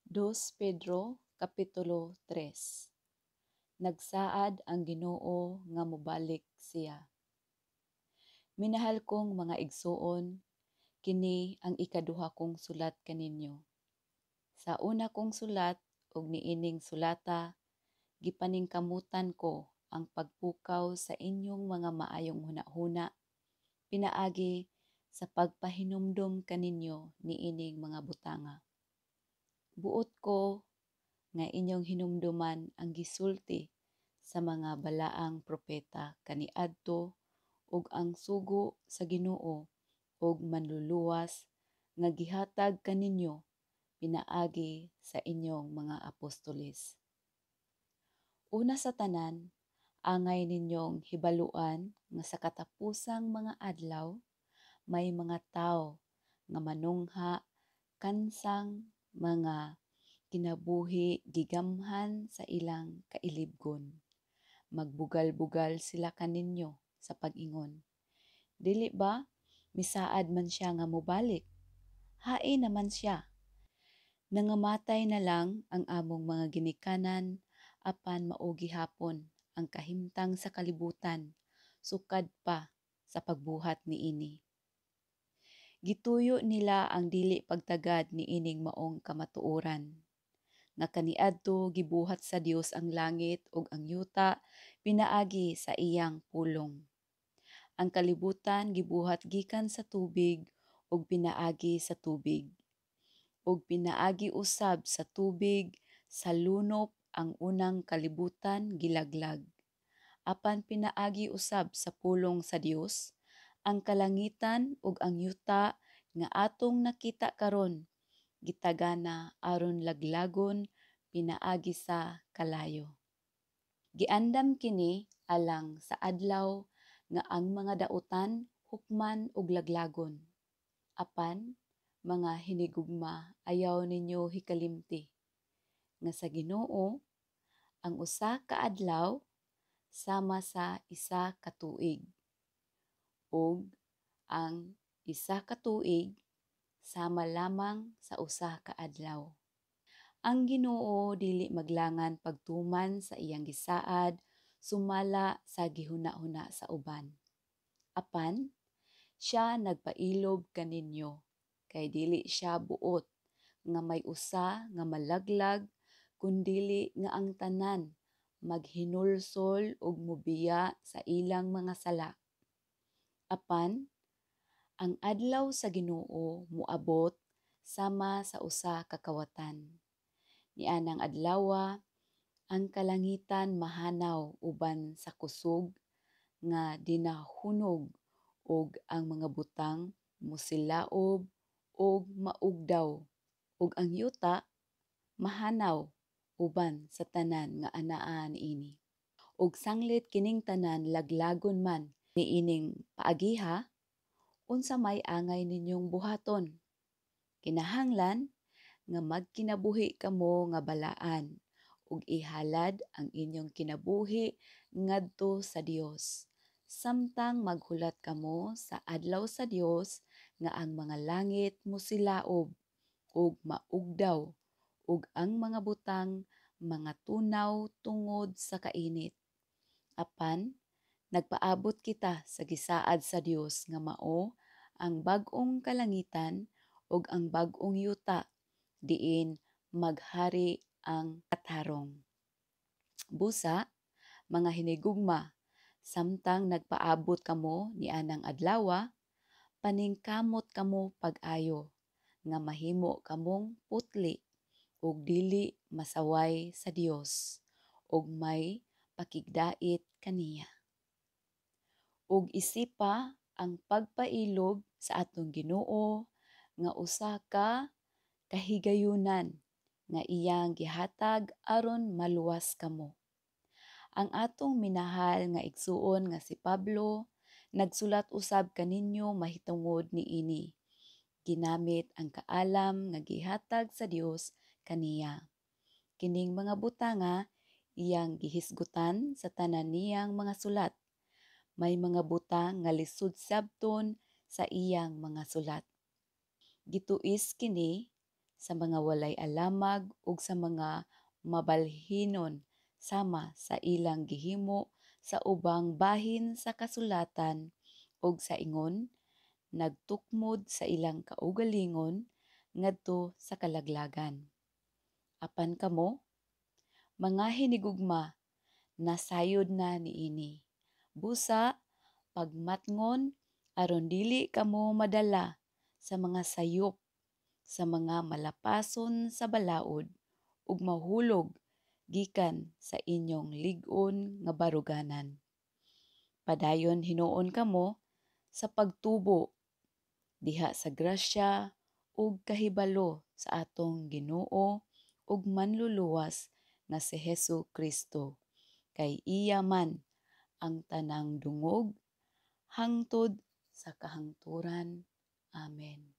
2 Pedro Kapitulo 3. Nagsaad ang Ginoo nga mobalik siya. Minahal kong mga igsoon, kini ang ikaduha kong sulat kaninyo. Sa una kong sulat ug niining sulata, gipaningkamutan ko ang pagpukaw sa inyong mga maayong hunahuna, pinaagi sa pagpahinumdom kaninyo niining mga butanga. Buot ko nga inyong hinumduman ang gisulti sa mga balaang propeta kaniadto ug ang sugo sa Ginoo ug manluluwas nga gihatag kaninyo pinaagi sa inyong mga apostoles. Una sa tanan, angay ninyong hibaluan nga sa katapusang mga adlaw may mga tawo nga manungha kansang mga kinabuhi gigamhan sa ilang kailibgon. Magbugal-bugal sila kaninyo sa pag-ingon. Dili ba misaad man siya nga mobalik? Hain naman siya. Nangamatay na lang ang among mga ginikanan apan mao gihapon ang kahimtang sa kalibutan sukad pa sa pagbuhat niini. Gituyo nila ang dili pagtagad niining maong kamatuoran. Nga kaniadto gibuhat sa Dios ang langit ug ang yuta pinaagi sa iyang pulong. Ang kalibutan gibuhat gikan sa tubig ug pinaagi sa tubig. Ug pinaagi usab sa tubig sa lunop ang unang kalibutan gilaglag. Apan pinaagi usab sa pulong sa Dios ang kalangitan ug ang yuta nga atong nakita karon gitagana aron laglagon pinaagi sa kalayo. Giandam kini alang sa adlaw nga ang mga dautan hukman ug laglagon. Apan mga hinigugma, ayaw ninyo hikalimti nga sa Ginoo ang usa ka adlaw sama sa isa ka tuig ug ang isa ka tuig sama lamang sa usa ka adlaw. Ang Ginoo dili maglangan pagtuman sa iyang gisaad sumala sa gihuna-huna sa uban. Apan siya nagpailob kaninyo kay dili siya buot nga may usa nga malaglag kundili nga ang tanan maghinulsol ug mobiya sa ilang mga sala. Apan ang adlaw sa Ginoo moabot sama sa usa ka kawatan. Nianang adlawa ang kalangitan mahanaw uban sa kusog nga dinahunog ug ang mga butang musilaob ug maugdaw ug ang yuta mahanaw uban sa tanan nga anaa niini. Ug sanglit kining tanan laglagon man niining paagiha, unsa may angay ninyong buhaton. Kinahanglan nga magkinabuhi kamo nga balaan ug ihalad ang inyong kinabuhi ngadto sa Dios. Samtang maghulat kamo sa adlaw sa Dios nga ang mga langit mosilaob ug maugdaw ug ang mga butang mga tunaw tungod sa kainit. Apan nagpaabot kita sa gisaad sa Dios nga mao ang bag-ong kalangitan ug ang bag-ong yuta diin maghari ang katarong. Busa, mga hinigugma, samtang nagpaabot kamo ni anang adlawa, paningkamot kamo pag-ayo nga mahimo kamong putli ug dili masaway sa Dios ug may pakigdait kaniya. Ug isipa ang pagpailob sa atong Ginoo nga usa ka kahigayunan nga iyang gihatag aron maluwas kamo. Ang atong minahal nga igsuon nga si Pablo nagsulat usab kaninyo mahitungod niini. Ginamit ang kaalam nga gihatag sa Dios kaniya. Kining mga butanga iyang gihisgutan sa tanan niyang mga sulat. May mga butang nga lisod sabton sa iyang mga sulat. Gituis kini sa mga walay alamag ug sa mga mabalhinon sama sa ilang gihimo sa ubang bahin sa kasulatan ug sa ingon nagtukmod sa ilang kaugalingon ngadto sa kalaglagan. Apan kamo, mga hinigugma, nasayod na niini. Busa, pagmatngon aron dili kamo madala sa mga sayop sa mga malapason sa balaod ug mahulog gikan sa inyong lig-on nga baruganan. Padayon hinuon kamo sa pagtubo diha sa grasya ug kahibalo sa atong Ginoo ug manluluwas nga si Hesu Kristo. Kay iya man ang tanang dungog hangtod sa kahangturan. Amen.